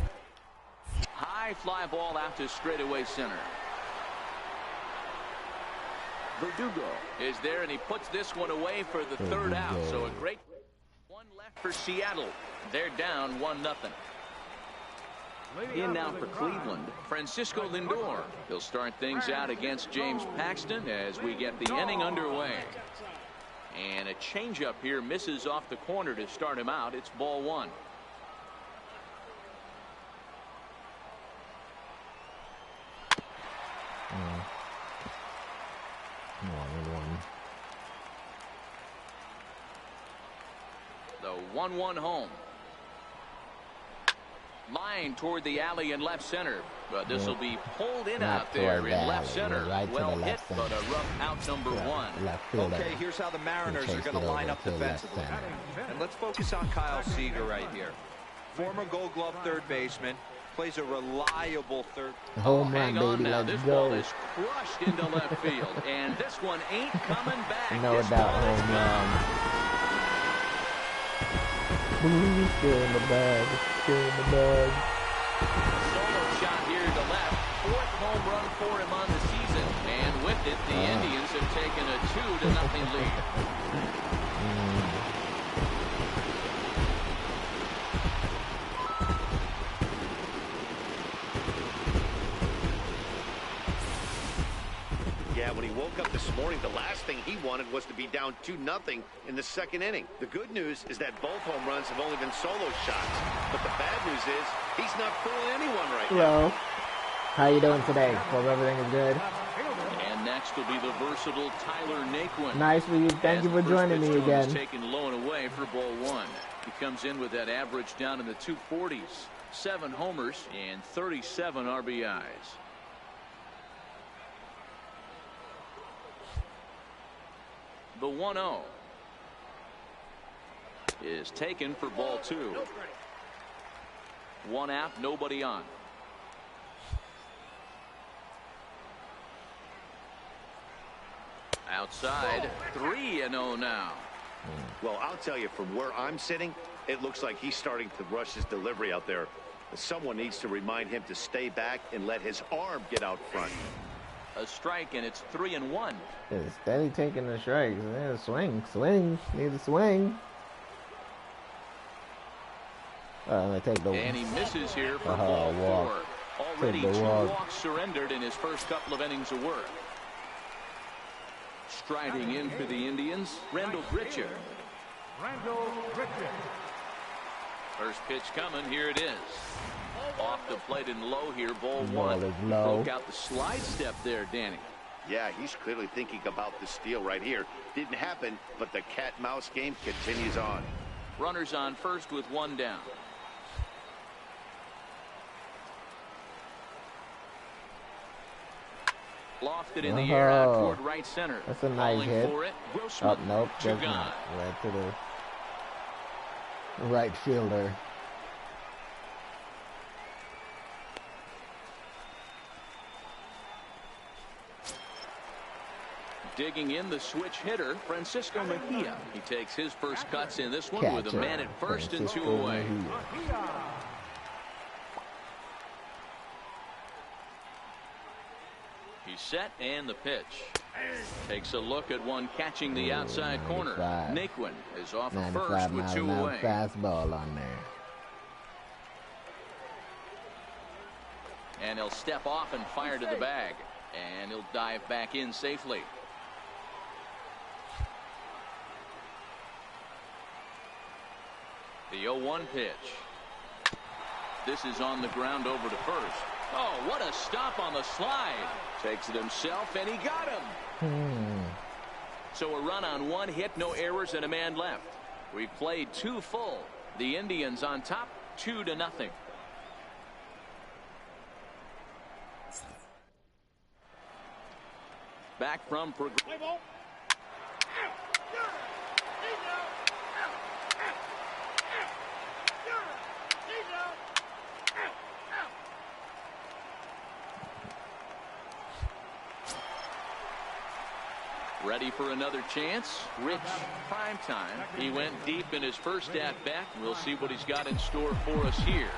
High fly ball out to straightaway center. Verdugo is there, and he puts this one away for the third out. So a great one left for Seattle. They're down 1-0. In now for Cleveland, Francisco Lindor. He'll start things out against James Paxton as we get the inning underway. And a changeup here misses off the corner to start him out. It's ball one. The 1-1 home. Line toward the alley in left center, but this will be pulled in out there in left center. Well hit, but a rough out number one. Okay, here's how the Mariners are going to line up defensively. And let's focus on Kyle Seager right here. Former Gold Glove third baseman, plays a reliable third. Home run, baby, let's go. Ball is crushed into left field, and this one ain't coming back. No doubt, home run. Still in the bag. Still in the bag. Solo shot here to left. 4th home run for him on the season. And with it, the Indians have taken a 2-0 lead. Yeah, when he woke up this morning, the last thing he wanted was to be down 2-0 in the second inning. The good news is that both home runs have only been solo shots. But the bad news is he's not fooling anyone right now. Hello. How you doing today? Hope everything is good. And next will be the versatile Tyler Naquin. Nice for you. Thank you for joining me again. Taken low and away for ball one. He comes in with that average down in the 240s. 7 homers and 37 RBIs. The 1-0 is taken for ball two. 1 out, nobody on. Outside, 3-0 now. Well, I'll tell you, from where I'm sitting, It looks like he's starting to rush his delivery out there. Someone needs to remind him to stay back and let his arm get out front. A strike, and it's 3-1. It's steady taking the strikes. Yeah, swing. Need to swing. They take the and he misses here for ball four. Already 2 walks surrendered in his first couple of innings of work. Striding in for the Indians, Randall Gritcher. First pitch coming. Here it is. Off the plate and low here, ball one. Broke out the slide step there, Danny. Yeah, he's clearly thinking about the steal right here. Didn't happen, but the cat-mouse game continues on. Runners on first with 1 down. Lofted in the air out toward right center. That's a nice hit. For it. Oh, nope, that's not. Right to the right fielder. Digging in the switch hitter, Francisco Mejia. He takes his first cuts in this one with a man at first and 2 away. He's set, and the pitch. Takes a look at one catching the outside corner. Naquin is off at first with 2 away. Fastball on there. And he'll step off and fire to the bag. And he'll dive back in safely. The 0-1 pitch. This is on the ground over to first. Oh, what a stop on the slide. Takes it himself, and he got him. So a run on 1 hit, no errors, and a man left. We've played 2 full. The Indians on top, 2-0. Back from ready for another chance. Rich, prime time. He went deep in his first at-bat. We'll see what he's got in store for us here.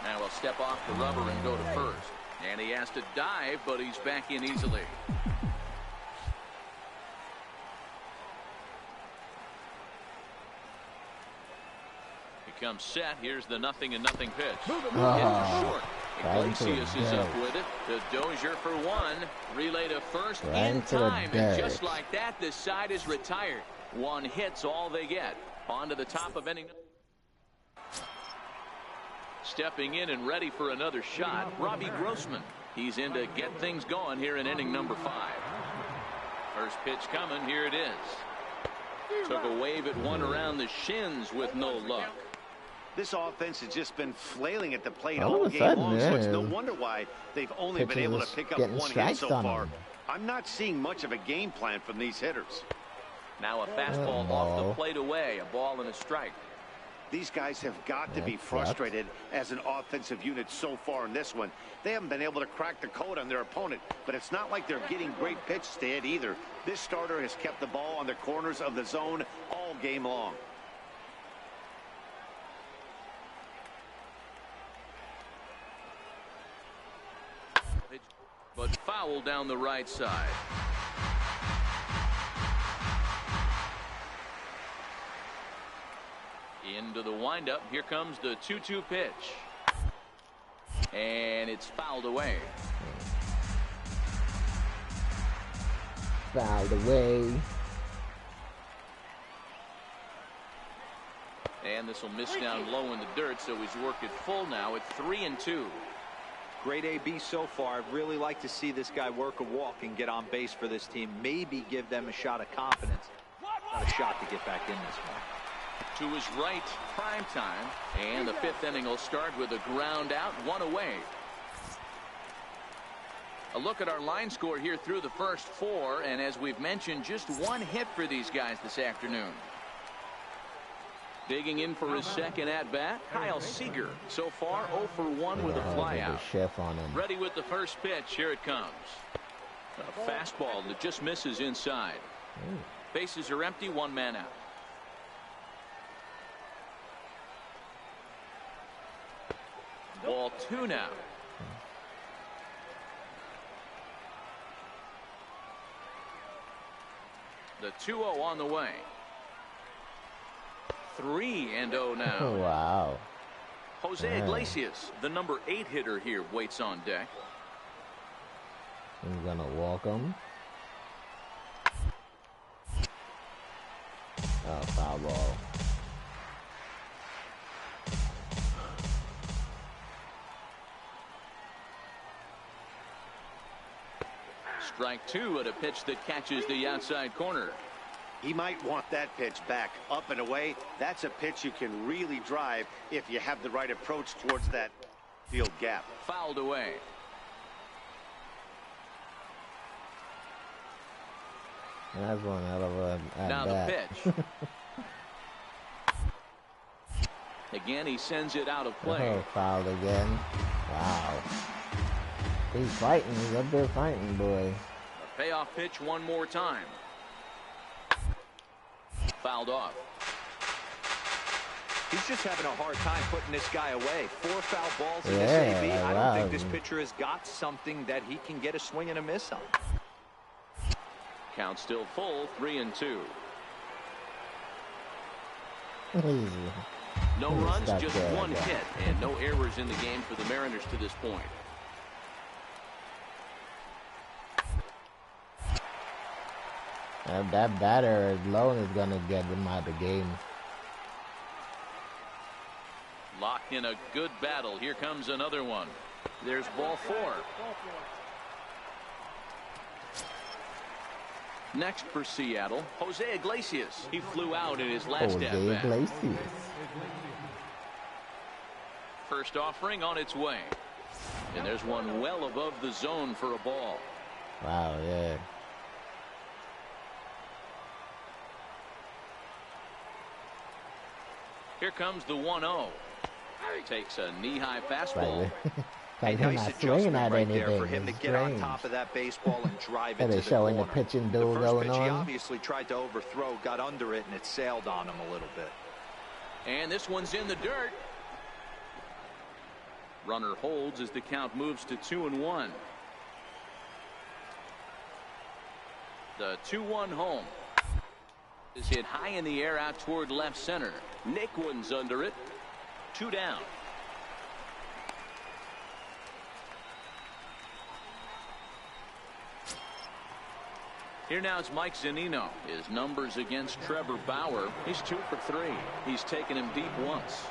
Now he'll step off the rubber and go to first. And he has to dive, but he's back in easily. He comes set. Here's the 0-0 pitch. Short. Iglesias is up with it. The Dozier for 1. Relay to first in time. And just like that, this side is retired. 1 hit's all they get. On to the top of inning. Stepping in and ready for another shot, Robbie Grossman. He's in to get things going here in inning number 5. First pitch coming. Here it is. Took a wave at one around the shins with no luck. This offense has just been flailing at the plate all game long, so it's no wonder why they've only been able to pick up 1 hit so far. I'm not seeing much of a game plan from these hitters. Now a fastball off the plate away, a ball and a strike. These guys have got to be frustrated as an offensive unit so far in this one. They haven't been able to crack the code on their opponent, but it's not like they're getting great pitches to hit either. This starter has kept the ball on the corners of the zone all game long. But foul down the right side. Into the windup. Here comes the 2-2 pitch. And it's fouled away. Fouled away. And this will miss down low in the dirt, so he's worked it full now at 3-2. Great AB so far. I'd really like to see this guy work a walk and get on base for this team. Maybe give them a shot of confidence. Not a shot to get back in this one. To his right, prime time. And the 5th inning will start with a ground out, 1 away. A look at our line score here through the first 4. And as we've mentioned, just 1 hit for these guys this afternoon. Digging in for his second at-bat, Kyle Seager. So far, 0 for 1 with a flyout. Ready with the first pitch. Here it comes. A fastball that just misses inside. Bases are empty, 1 man out. Ball 2 now. The 2-0 on the way. 3-0 now. Oh, wow. Jose Iglesias, the number 8 hitter here, waits on deck. He's gonna walk him. Oh, foul ball. Strike 2 at a pitch that catches the outside corner. He might want that pitch back, up and away. That's a pitch you can really drive if you have the right approach towards that field gap. Fouled away. That's one hell of a now the pitch. Again, he sends it out of play. Oh, fouled again. Wow. He's fighting. He's up there fighting, boy. A payoff pitch one more time. Fouled off. He's just having a hard time putting this guy away. 4 foul balls in Yeah, this AB. I wow. don't think this pitcher has got something that he can get a swing and a miss on. Count still full, 3-2. No runs, just one hit, and no errors in the game for the Mariners to this point. That batter alone is gonna get him out of the game. Locked in a good battle. Here comes another one. There's ball 4. Next for Seattle, Jose Iglesias. He flew out in his last at-bat. Iglesias. First offering on its way. And there's one well above the zone for a ball. Wow, yeah. Here comes the 1-0. Takes a knee-high fastball. Like a he's nice not swinging adjustment at right anything. there for him to It's get on strange. top of that baseball and drive Are it to they the showing corner. the pitching The duel first going pitch he on? obviously tried to overthrow, got under it, and it sailed on him a little bit. And this one's in the dirt. Runner holds as the count moves to 2-1. The 2-1 home is hit high in the air out toward left center. Nick Wood's under it. 2 down. Here now is Mike Zunino. His numbers against Trevor Bauer. He's 2 for 3. He's taken him deep once.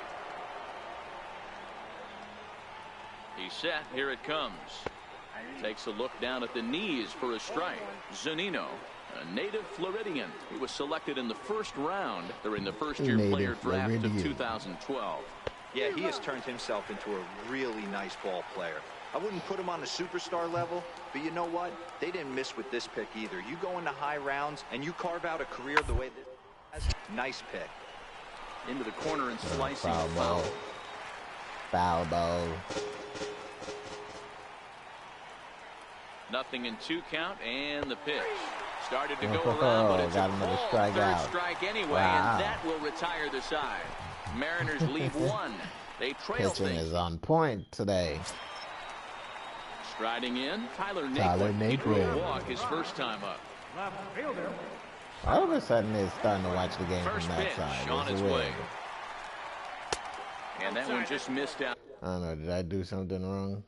He's set. Here it comes. Takes a look down at the knees for a strike. Zunino, a native Floridian. He was selected in the first round during the first-year player draft of 2012. Yeah, he has turned himself into a really nice ball player. I wouldn't put him on the superstar level, but you know what? They didn't miss with this pick either. You go into high rounds and you carve out a career the way that. Nice pick. Into the corner and slicing Foul ball. Foul ball. Nothing in 2 count, and the pitch started to go around, but it's got a another full strike third out. strike anyway, Wow. and that will retire the side. Mariners leave 1. They trail Pitching things. is on point today. Striding in, Tyler Naquin. He drew a walk his first time up. All of a sudden, they're starting to watch the game First from that pitch side. on It's its weird. way. And that one just missed out. I don't know. Did I do something wrong?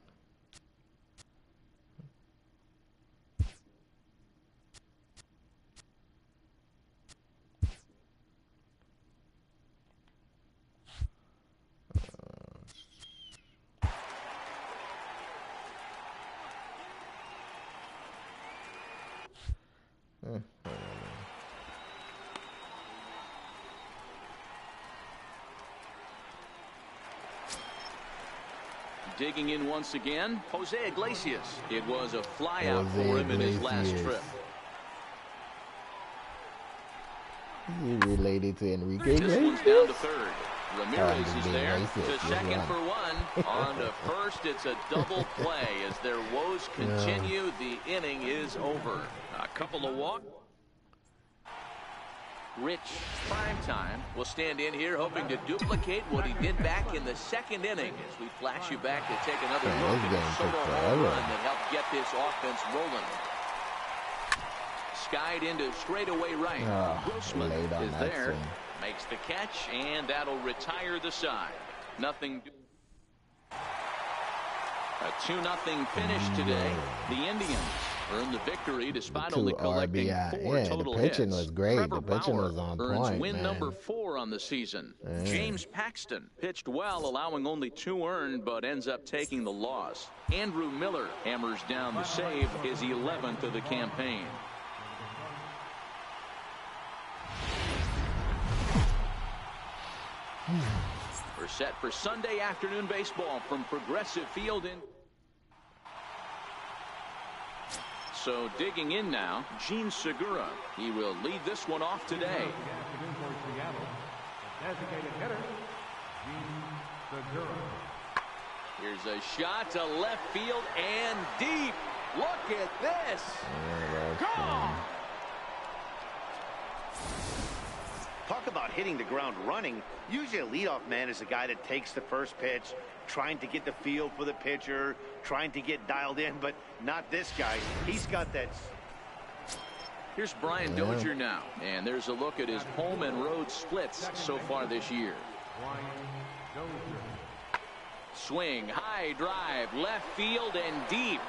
Digging in once again, Jose Iglesias. It was a flyout for him in his last trip. You related to Enrique This one's Iglesias? down to third. Ramirez is there Iglesias, to second for 1. On to first, it's a double play as their woes continue. The inning is over. A couple of walks. Rich Primetime will stand in here hoping to duplicate what he did back in the second inning as we flash you back to take another look at the solo home run that helped get this offense rolling. Skied into straightaway right. Grossman is there, makes the catch, and that'll retire the side. Nothing. A 2-0 finish today. The Indians earn the victory despite only collecting 4 total hits. The pitching was great. Trevor The pitching Bauer was on earns point, win man. number 4 on the season. James Paxton pitched well, allowing only 2 earned, but ends up taking the loss. Andrew Miller hammers down the save, his 11th of the campaign. We're set for Sunday afternoon baseball from Progressive Field in. So digging in now, Gene Segura. He will lead this one off today. Here's a shot to left field and deep. Look at this. Gone. Talk about hitting the ground running. Usually a leadoff man is a guy that takes the first pitch, trying to get the feel for the pitcher, trying to get dialed in, but not this guy. He's got that. Here's Brian Dozier now, and there's a look at his home and road splits so far this year. Swing, high drive, left field and deep.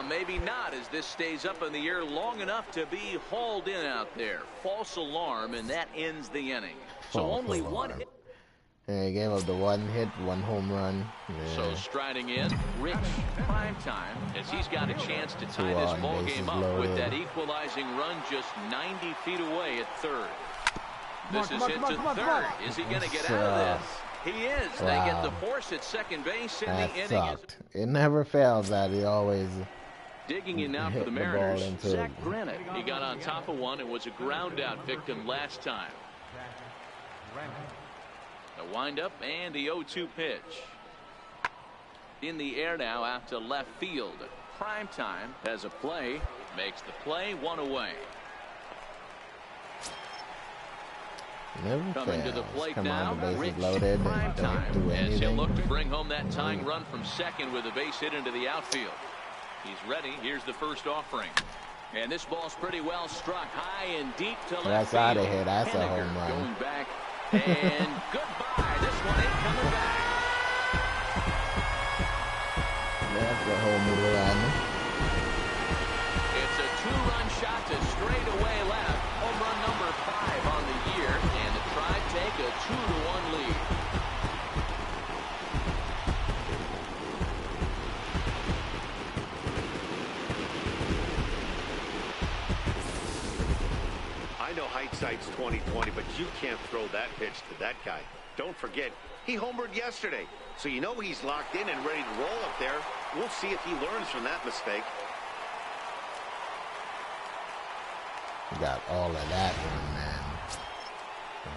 Maybe not, as this stays up in the air long enough to be hauled in out there. False alarm, and that ends the inning. So only one hit. Yeah, he gave up the 1 hit, 1 home run. Yeah. So striding in, Rich Primetime, as he's got a chance to tie this ball game up with that equalizing run just 90 feet away at third. This is hit to third. Is he going to get out of this? He is. Wow. They get the force at second base in the inning. Sucked. It never fails that. He always digging in now for the Mariners. Zach Granite. He got on top of one and was a ground out victim last time. The windup and the 0-2 pitch. In the air now out to left field. Primetime has a play. Makes the play, 1 away. Never Coming fails. to the plate Come now, on, the Rich loaded. Primetime, as he'll look to bring home that tying run from second with a base hit into the outfield. He's ready. Here's the first offering. And this ball's pretty well struck high and deep to left That's field. out of here. That's a home run. Going back. And goodbye. This one ain't coming back. That's a home run. It's a 2-run shot to straightaway left. Home run number 5 on the year. And the Tribe take a 2-1 lead. I know hindsight's 20/20, but you can't throw that pitch to that guy. Don't forget, he homered yesterday, so you know he's locked in and ready to roll up there. We'll see if he learns from that mistake. Got all of that one, man.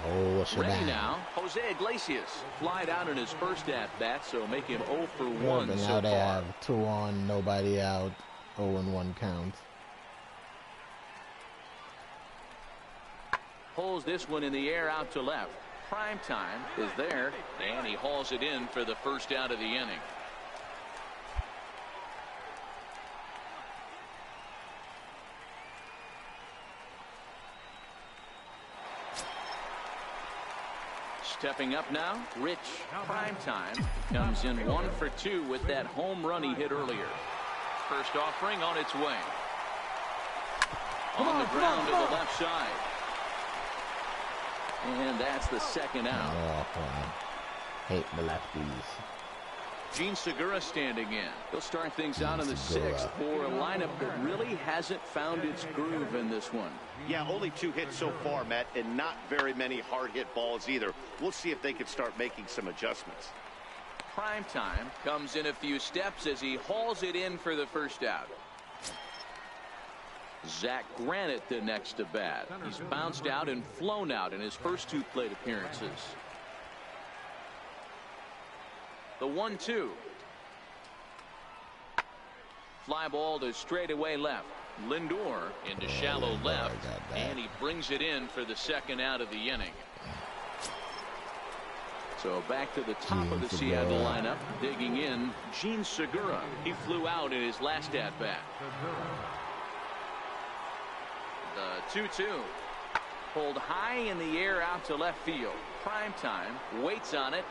Oh, ready now, Jose Iglesias flied out in his first at-bat, so make him 0 for 1 but so now far. they have 2 on, nobody out, 0-1 count. Pulls this one in the air out to left. Primetime is there, and he hauls it in for the first out of the inning. Stepping up now, Rich Primetime comes in 1 for 2 with that home run he hit earlier. First offering on its way. On the ground to the left side. And that's the second out. Hate the lefties. Gene Segura standing in. He'll start things out in the 6th for a lineup that really hasn't found its groove in this one. Yeah, only 2 hits so far, Matt, and not very many hard hit balls either. We'll see if they can start making some adjustments. Primetime comes in a few steps as he hauls it in for the first out. Zach Granite the next to bat. He's bounced out and flown out in his first 2 plate appearances. The 1-2. fly ball to straightaway left. Lindor into shallow left, and he brings it in for the second out of the inning. So back to the top of the Seattle lineup, digging in, Gene Segura. He flew out in his last at-bat. The 2-2. Pulled high in the air out to left field. Prime time, waits on it,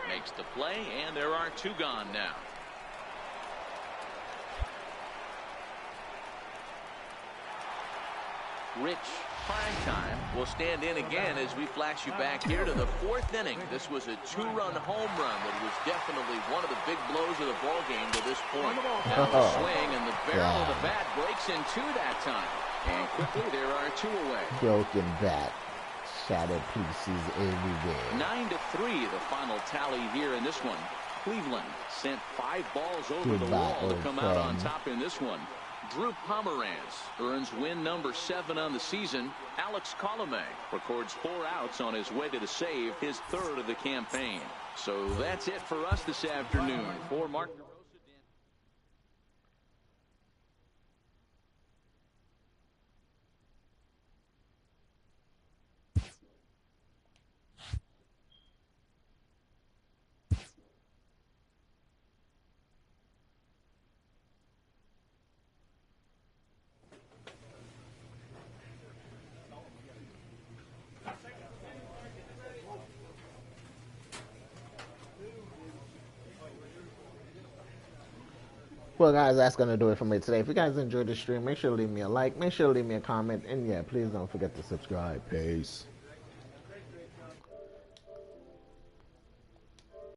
makes the play, and there are two gone now. Rich Primetime will stand in again as we flash you back here to the fourth inning. This was a two-run home run that was definitely one of the big blows of the ball game to this point. Now the swing and the barrel of the bat breaks in two that time. And quickly there are two away. Broken bat. Shattered pieces everywhere. 9-3 the final tally here in this one. Cleveland sent 5 balls over the wall to come out on top in this one. Drew Pomeranz earns win number 7 on the season. Alex Colomé records 4 outs on his way to the save, his 3rd of the campaign. So that's it for us this afternoon. For Mark Well, guys, that's going to do it for me today. If you guys enjoyed the stream, make sure to leave me a like, make sure to leave me a comment, and yeah, please don't forget to subscribe. Peace.